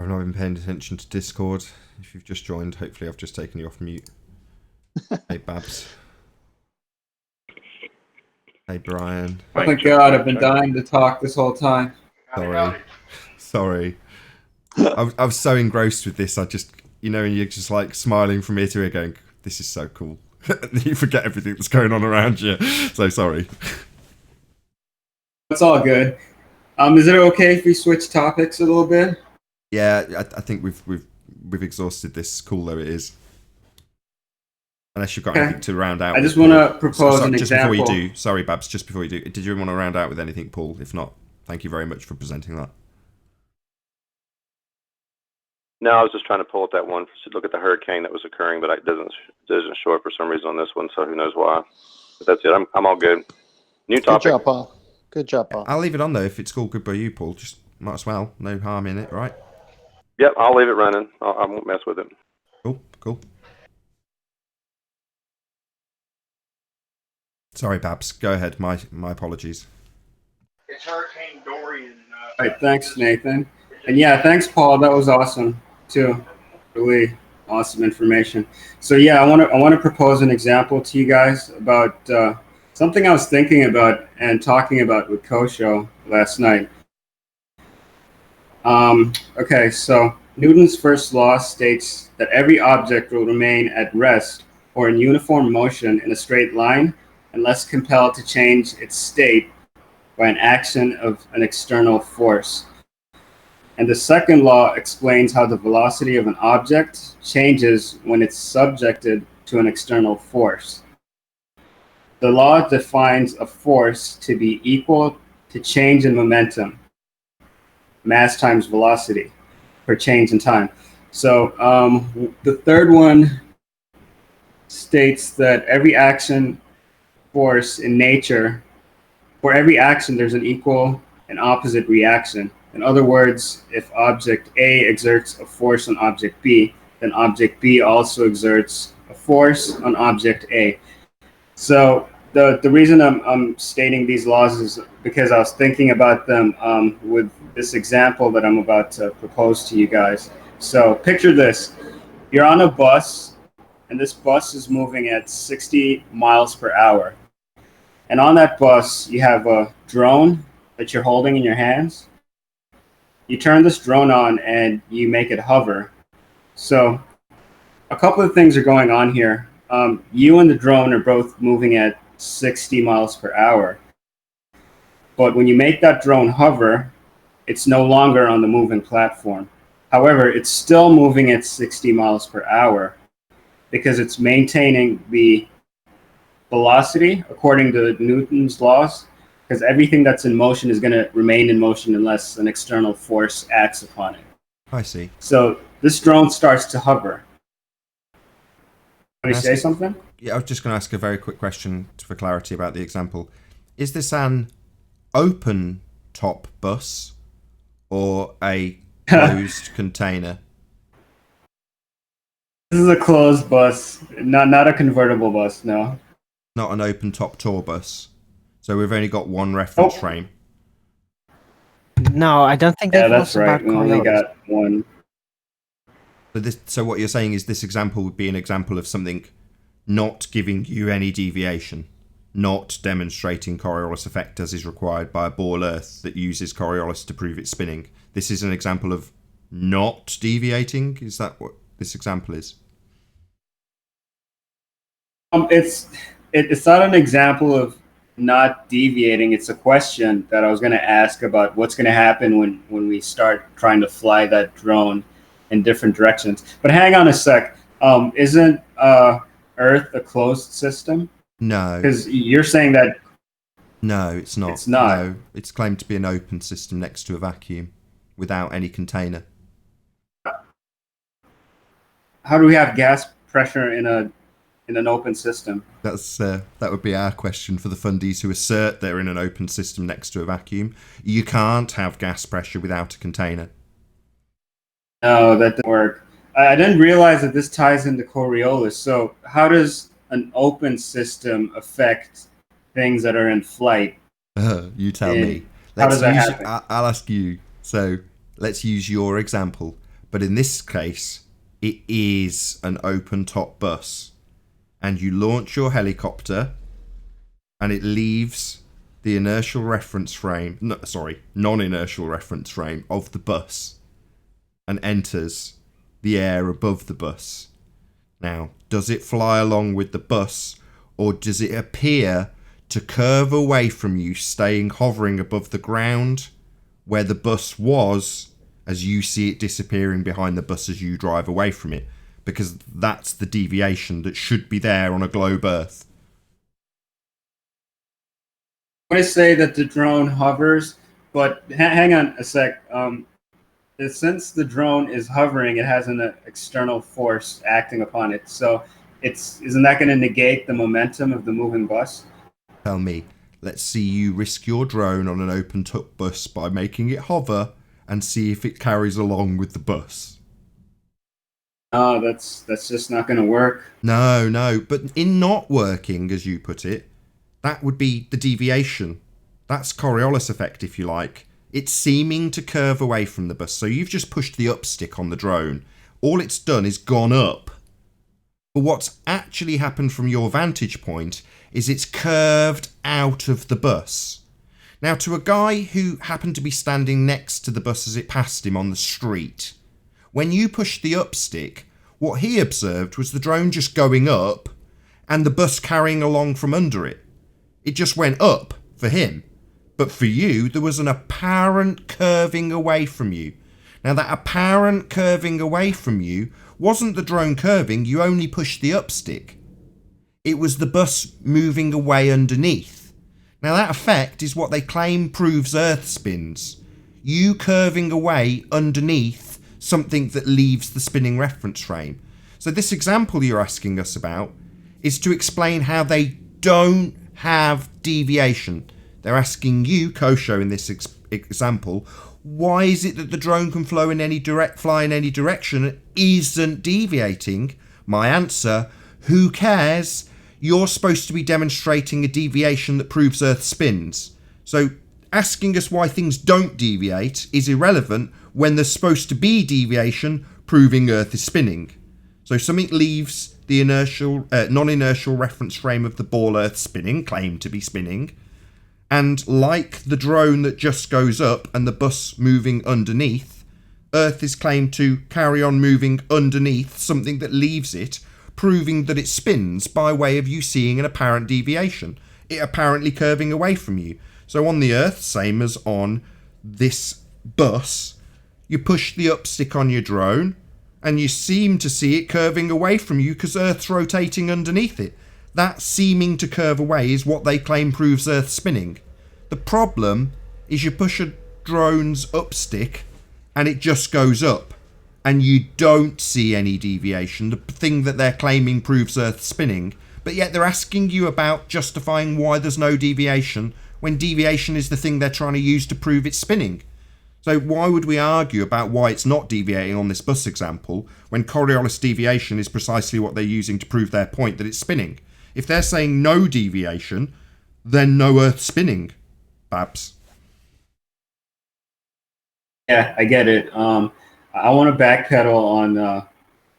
I've not been paying attention to Discord. If you've just joined, hopefully I've just taken you off mute. Hey, Babs. Hey, Brian. Mike, Thank check, God, Mike, I've been check. dying to talk this whole time. Sorry. I was so engrossed with this. I just, you know, and you're just like smiling from ear to ear going, this is so cool. You forget everything that's going on around you. So sorry. It's all good. Is it okay if we switch topics a little bit? Yeah, I think we've exhausted this, cool though it is. Unless you've got Okay. anything to round out. I with, just want to Paul. propose an just example. before you do, sorry, Babs, just before you do, did you want to round out with anything, Paul? If not, thank you very much for presenting that. No, I was just trying to pull up that one to look at the hurricane that was occurring, but it doesn't show up for some reason on this one, so who knows why. But that's it. I'm all good. New Good topic. job, Paul. Good job, Paul. I'll leave it on though if it's all good by you, Paul. Just might as well. No harm in it, right? Yep, I'll leave it running. I won't mess with it. Cool. Sorry, Babs. Go ahead. My apologies. It's Hurricane Dorian. All right, thanks, Nathan. And yeah, thanks, Paul. That was awesome too. Really awesome information. So yeah, I want to propose an example to you guys about something I was thinking about and talking about with Kosho last night. Okay, so Newton's first law states that every object will remain at rest or in uniform motion in a straight line unless compelled to change its state by an action of an external force. And the second law explains how the velocity of an object changes when it's subjected to an external force. The law defines a force to be equal to change in momentum, mass times velocity, for change in time. So the third one states that every action force in nature, for every action there's an equal and opposite reaction. In other words, if object A exerts a force on object B, then object B also exerts a force on object A. So the reason I'm stating these laws is because I was thinking about them with this example that I'm about to propose to you guys. So picture this. You're on a bus, and this bus is moving at 60 miles per hour. And on that bus, you have a drone that you're holding in your hands. You turn this drone on and you make it hover. So a couple of things are going on here. You and the drone are both moving at 60 miles per hour. But when you make that drone hover, it's no longer on the moving platform. However, it's still moving at 60 miles per hour because it's maintaining the velocity according to Newton's laws, because everything that's in motion is going to remain in motion unless an external force acts upon it. I see. So this drone starts to hover. Can you say something? Yeah, I was just going to ask a very quick question for clarity about the example. Is this an open top bus or a closed container? This is a closed bus, not a convertible bus, no. Not an open top tour bus. So we've only got one reference frame. No, I don't think Yeah, that that's was right. about We only Coriolis. got one. So what you're saying is this example would be an example of something not giving you any deviation, not demonstrating Coriolis effect as is required by a ball earth that uses Coriolis to prove its spinning. This is an example of not deviating? Is that what this example is? It's not an example of not deviating. It's a question that I was going to ask about what's going to happen when we start trying to fly that drone in different directions. But hang on a sec. Isn't Earth a closed system? No. Because you're saying that. No, it's not. It's not. No, it's claimed to be an open system next to a vacuum without any container. How do we have gas pressure in an open system? That would be our question for the fundies who assert they're in an open system next to a vacuum. You can't have gas pressure without a container. No, that doesn't work. I didn't realize that this ties into Coriolis. So how does an open system affect things that are in flight? You tell me. How does that happen? I'll ask you. So let's use your example. But in this case, it is an open top bus. And you launch your helicopter and it leaves the inertial reference frame, non-inertial reference frame of the bus and enters the air above the bus. Now, does it fly along with the bus, or does it appear to curve away from you, staying hovering above the ground where the bus was, as you see it disappearing behind the bus as you drive away from it? Because that's the deviation that should be there on a globe Earth. I say that the drone hovers, but hang on a sec. Since the drone is hovering, it has an external force acting upon it. So isn't that going to negate the momentum of the moving bus? Tell me, let's see you risk your drone on an open top bus by making it hover and see if it carries along with the bus. No, that's just not going to work. No. But in not working, as you put it, that would be the deviation. That's Coriolis effect, if you like. It's seeming to curve away from the bus. So you've just pushed the up stick on the drone. All it's done is gone up. But what's actually happened from your vantage point is it's curved out of the bus. Now, to a guy who happened to be standing next to the bus as it passed him on the street, when you pushed the up stick, what he observed was the drone just going up and the bus carrying along from under it. It just went up for him. But for you, there was an apparent curving away from you. Now, that apparent curving away from you wasn't the drone curving, you only pushed the up stick. It was the bus moving away underneath. Now, that effect is what they claim proves Earth spins. You curving away underneath something that leaves the spinning reference frame. So this example you're asking us about is to explain how they don't have deviation. They're asking you, Kosho, in this example, why is it that the drone can fly in any direction and isn't deviating? My answer, who cares? You're supposed to be demonstrating a deviation that proves Earth spins. So asking us why things don't deviate is irrelevant when there's supposed to be deviation proving Earth is spinning. So something leaves the non-inertial reference frame of the ball Earth spinning, claimed to be spinning, and like the drone that just goes up and the bus moving underneath, Earth is claimed to carry on moving underneath something that leaves it, proving that it spins by way of you seeing an apparent deviation, it apparently curving away from you. So on the Earth, same as on this bus, you push the up stick on your drone and you seem to see it curving away from you because Earth's rotating underneath it. That seeming to curve away is what they claim proves Earth spinning. The problem is you push a drone's up stick and it just goes up and you don't see any deviation, the thing that they're claiming proves Earth spinning, but yet they're asking you about justifying why there's no deviation when deviation is the thing they're trying to use to prove it's spinning. So why would we argue about why it's not deviating on this bus example when Coriolis deviation is precisely what they're using to prove their point that it's spinning? If they're saying no deviation, then no Earth spinning. Babs. Yeah, I get it. I want to backpedal on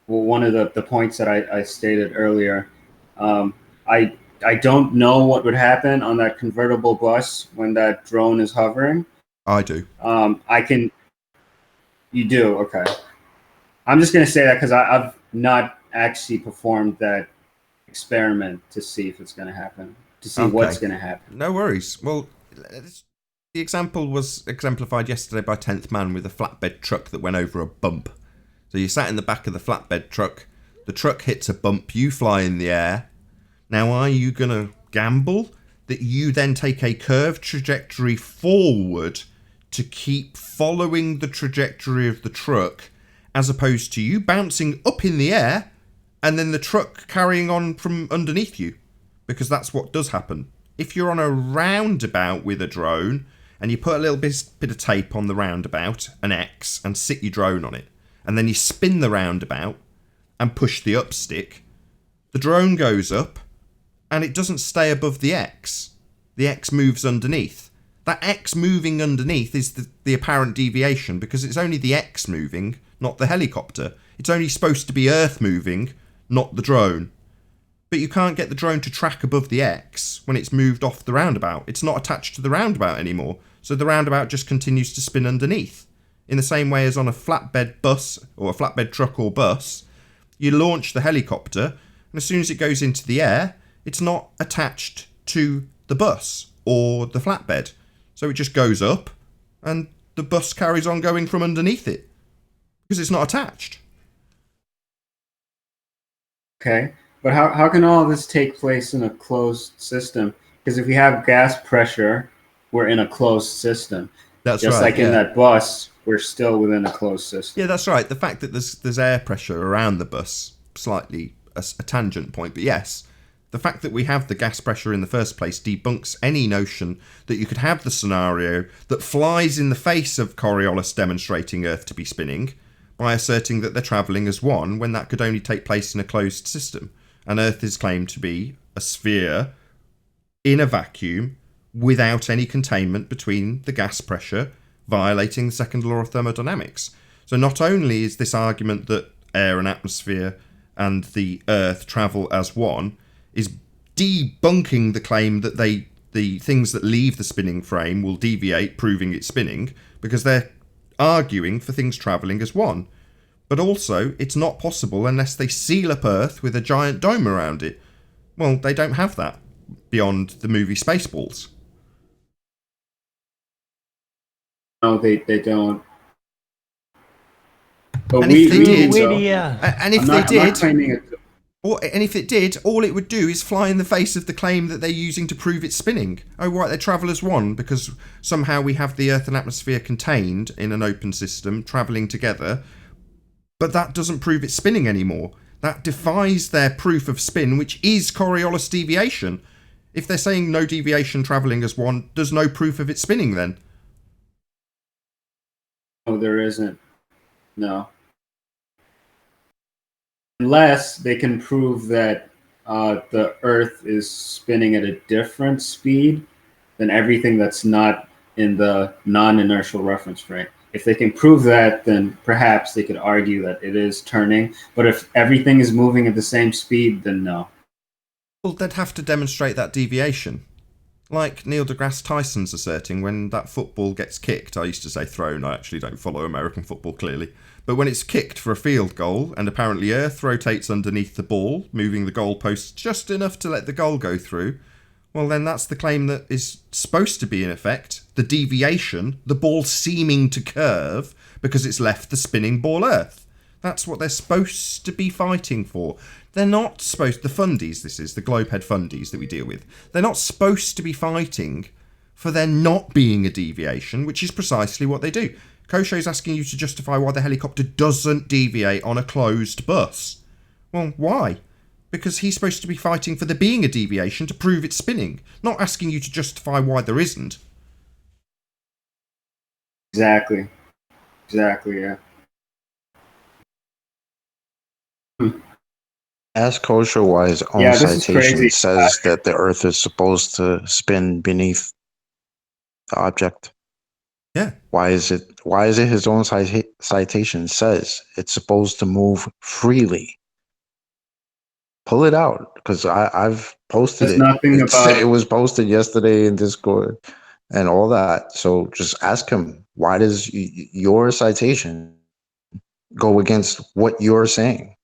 one of the points that I stated earlier. I don't know what would happen on that convertible bus when that drone is hovering. I do. You do? Okay. I'm just going to say that because I've not actually performed that experiment to see if it's going to happen. to see what's going to happen. No worries. Well, the example was exemplified yesterday by 10th Man with a flatbed truck that went over a bump. So you sat in the back of the flatbed truck, the truck hits a bump, you fly in the air. Now, are you going to gamble that you then take a curved trajectory forward to keep following the trajectory of the truck, as opposed to you bouncing up in the air and then the truck carrying on from underneath you? Because that's what does happen. If you're on a roundabout with a drone and you put a little bit of tape on the roundabout, an X, and sit your drone on it, and then you spin the roundabout and push the up stick, the drone goes up and it doesn't stay above the X. The X moves underneath. That X moving underneath is the apparent deviation, because it's only the X moving, not the helicopter. It's only supposed to be Earth moving, not the drone. But you can't get the drone to track above the X when it's moved off the roundabout. It's not attached to the roundabout anymore, so the roundabout just continues to spin underneath. In the same way as on a flatbed bus, or a flatbed truck or bus, you launch the helicopter, and as soon as it goes into the air, it's not attached to the bus or the flatbed. So it just goes up, and the bus carries on going from underneath it, because it's not attached. Okay, but how can all this take place in a closed system? Because if we have gas pressure, we're in a closed system. That's just right, like in that bus, we're still within a closed system. Yeah, that's right. The fact that there's air pressure around the bus, slightly a tangent point, but yes, the fact that we have the gas pressure in the first place debunks any notion that you could have the scenario that flies in the face of Coriolis demonstrating Earth to be spinning by asserting that they're travelling as one, when that could only take place in a closed system. And Earth is claimed to be a sphere in a vacuum without any containment between the gas pressure, violating the second law of thermodynamics. So not only is this argument that air and atmosphere and the Earth travel as one is debunking the claim that the things that leave the spinning frame will deviate, proving it's spinning, because they're arguing for things travelling as one. But also, it's not possible unless they seal up Earth with a giant dome around it. Well, they don't have that beyond the movie Spaceballs. No, they don't. But and if they did, all it would do is fly in the face of the claim that they're using to prove it's spinning. Oh, right, they travel as one because somehow we have the Earth and atmosphere contained in an open system, travelling together. But that doesn't prove it's spinning anymore. That defies their proof of spin, which is Coriolis deviation. If they're saying no deviation travelling as one, there's no proof of it spinning then. No, there isn't. No. Unless they can prove that the Earth is spinning at a different speed than everything that's not in the non-inertial reference frame. If they can prove that, then perhaps they could argue that it is turning. But if everything is moving at the same speed, then no. Well, they'd have to demonstrate that deviation. Like Neil deGrasse Tyson's asserting when that football gets kicked. I used to say thrown, I actually don't follow American football clearly. But when it's kicked for a field goal, and apparently Earth rotates underneath the ball, moving the goalposts just enough to let the goal go through, well then that's the claim that is supposed to be in effect. The deviation, the ball seeming to curve because it's left the spinning ball Earth. That's what they're supposed to be fighting for. They're not supposed... The fundies, this is, the globehead fundies that we deal with. They're not supposed to be fighting for there not being a deviation, which is precisely what they do. Kosho's asking you to justify why the helicopter doesn't deviate on a closed bus. Well, why? Because he's supposed to be fighting for there being a deviation to prove it's spinning, not asking you to justify why there isn't. Exactly, yeah. Ask Kosho why his own citation says that the Earth is supposed to spin beneath the object. Yeah. Why is it his own citation says it's supposed to move freely? Pull it out, because I've posted it. It was posted yesterday in Discord and all that. So just ask him, why does your citation go against what you're saying?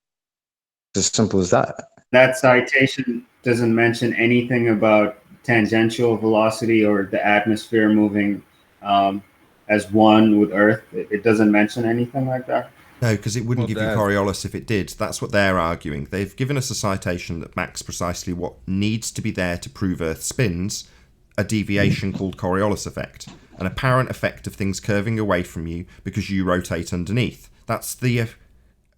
It's as simple as that. That citation doesn't mention anything about tangential velocity or the atmosphere moving as one with Earth? It doesn't mention anything like that? No, because it wouldn't give you Coriolis if it did. That's what they're arguing. They've given us a citation that backs precisely what needs to be there to prove Earth spins, a deviation called Coriolis effect, an apparent effect of things curving away from you because you rotate underneath. That's the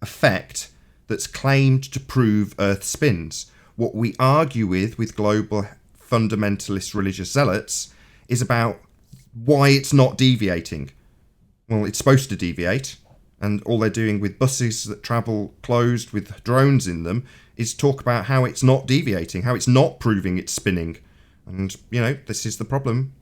effect that's claimed to prove Earth spins. What we argue with global fundamentalist religious zealots is about why it's not deviating. Well, it's supposed to deviate, and all they're doing with buses that travel closed with drones in them is talk about how it's not deviating, how it's not proving it's spinning. And, you know, this is the problem.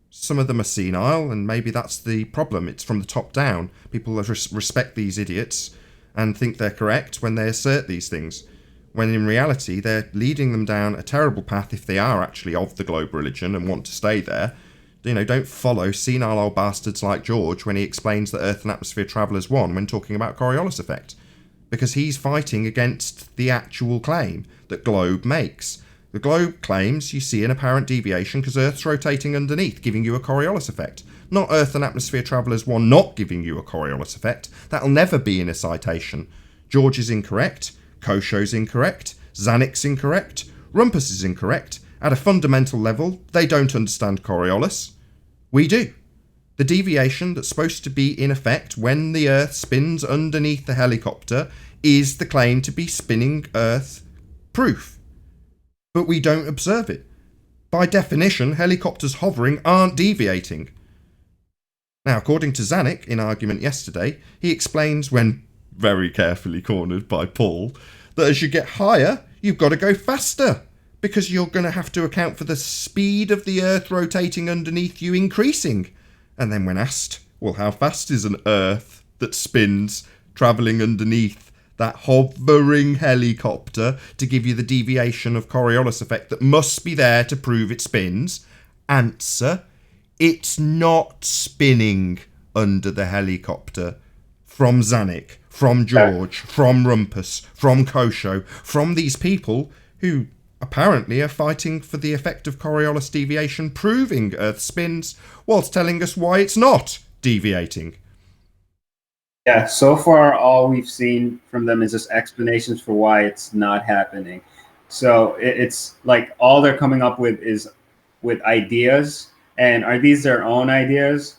Some of them are senile, and maybe that's the problem. It's from the top down. People respect these idiots and think they're correct when they assert these things, when in reality they're leading them down a terrible path if they are actually of the globe religion and want to stay there. You know, don't follow senile old bastards like George when he explains that Earth and atmosphere travel as one when talking about Coriolis effect, because he's fighting against the actual claim that Globe makes. The Globe claims you see an apparent deviation because Earth's rotating underneath, giving you a Coriolis effect. Not Earth and atmosphere travel as one not giving you a Coriolis effect. That'll never be in a citation. George is incorrect, Kosho's incorrect, Zanuck's incorrect, Rumpus is incorrect. At a fundamental level, they don't understand Coriolis. We do. The deviation that's supposed to be in effect when the Earth spins underneath the helicopter is the claim to be spinning Earth proof. But we don't observe it. By definition, helicopters hovering aren't deviating. Now, according to Zanuck, in argument yesterday, he explains, when very carefully cornered by Paul, that as you get higher, you've got to go faster, because you're going to have to account for the speed of the Earth rotating underneath you increasing. And then when asked, well, how fast is an Earth that spins travelling underneath that hovering helicopter to give you the deviation of Coriolis effect that must be there to prove it spins? Answer, it's not spinning under the helicopter. From Zanuck, from George, from Rumpus, from Kosho, from these people who apparently are fighting for the effect of Coriolis deviation proving Earth spins, whilst telling us why it's not deviating. Yeah, so far all we've seen from them is just explanations for why it's not happening. So it's like all they're coming up with is with ideas. And are these their own ideas?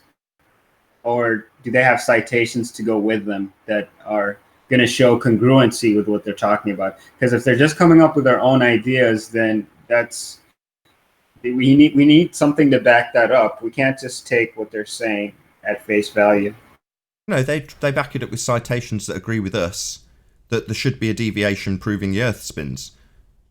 Or do they have citations to go with them that are going to show congruency with what they're talking about? Because if they're just coming up with their own ideas, then we need something to back that up. We can't just take what they're saying at face value. No, they back it up with citations that agree with us that there should be a deviation proving the Earth spins.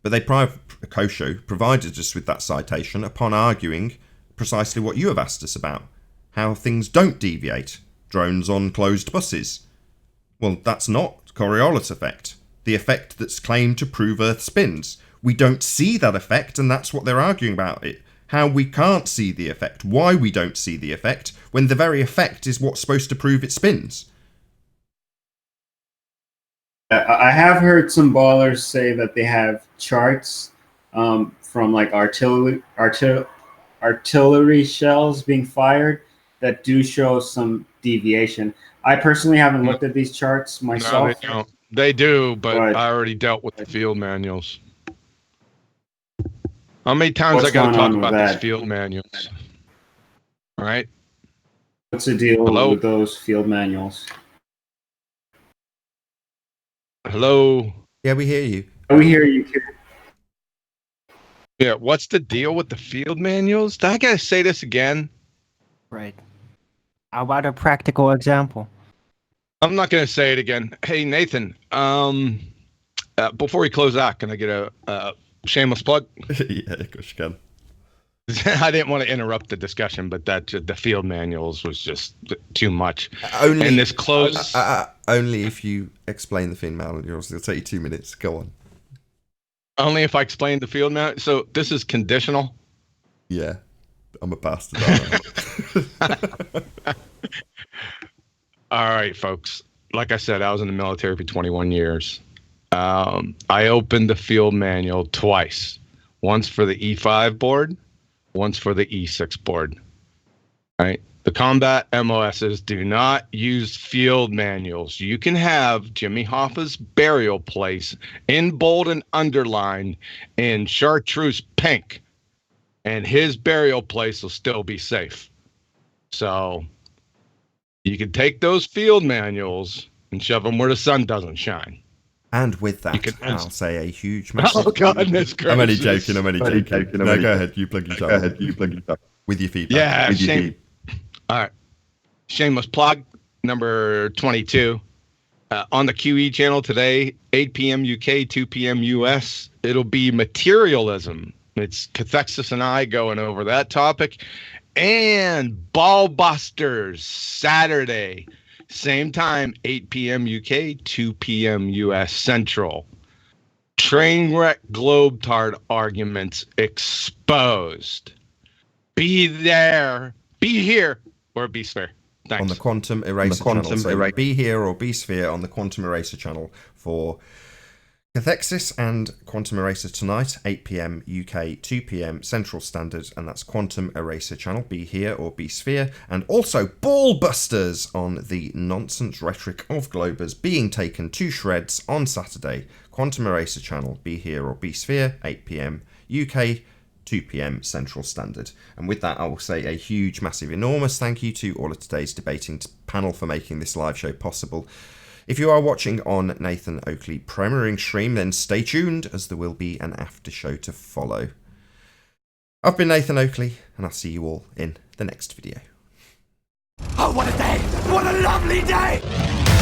But Kosho provided us with that citation upon arguing precisely what you have asked us about, how things don't deviate, drones on closed buses. Well, that's not Coriolis effect, the effect that's claimed to prove Earth spins. We don't see that effect, and that's what they're arguing about it. How we can't see the effect, why we don't see the effect, when the very effect is what's supposed to prove it spins. I have heard some ballers say that they have charts from like artillery shells being fired that do show some deviation. I personally haven't looked at these charts myself. No, they don't. They do, but I already dealt with the field manuals. How many times I got to talk about these field manuals? All right. What's the deal with those field manuals? Hello? Yeah, we hear you. We hear you, kid. Yeah, what's the deal with the field manuals? I gotta say this again. Right. How about a practical example? I'm not gonna say it again. Hey, Nathan, before we close out, can I get a shameless plug? Yeah, of course you can. I didn't want to interrupt the discussion, but the field manuals was just too much. Only, and this close. Only if you explain the field manuals. It'll take you 2 minutes. Go on. Only if I explain the field manual. So this is conditional. Yeah, I'm a bastard. All right, folks. Like I said, I was in the military for 21 years. I opened the field manual twice. Once for the E5 board one's for the E6 board. Right? The combat MOSs do not use field manuals. You can have Jimmy Hoffa's burial place in bold and underlined in chartreuse pink, and his burial place will still be safe. So you can take those field manuals and shove them where the sun doesn't shine. And with that, I'll say a huge massive... Oh, goodness gracious. I'm only joking. No, go ahead. You plug yourself. With your feedback. Yeah, shame. All right. Shameless plug, number 22. On the QE channel today, 8 p.m. UK, 2 p.m. US. It'll be materialism. It's Cathexis and I going over that topic. And Ball Busters, Saturday. Same time, 8 p.m. UK, 2 p.m. US Central. Trainwreck Globetard arguments exposed. Be there, be here, or be sphere. Thanks. On the Quantum Eraser channel. So be here or be sphere on the Quantum Eraser channel for Cathexis and Quantum Eraser tonight, 8 p.m. UK, 2 p.m. Central Standard, and that's Quantum Eraser channel, be here or be sphere, and also Ball Busters on the nonsense rhetoric of Globers being taken to shreds on Saturday. Quantum Eraser channel, be here or be sphere, 8 p.m. UK, 2 p.m. Central Standard. And with that, I will say a huge, massive, enormous thank you to all of today's debating panel for making this live show possible. If you are watching on Nathan Oakley premiering stream, then stay tuned, as there will be an after show to follow. I've been Nathan Oakley, and I'll see you all in the next video. Oh, what a day! What a lovely day!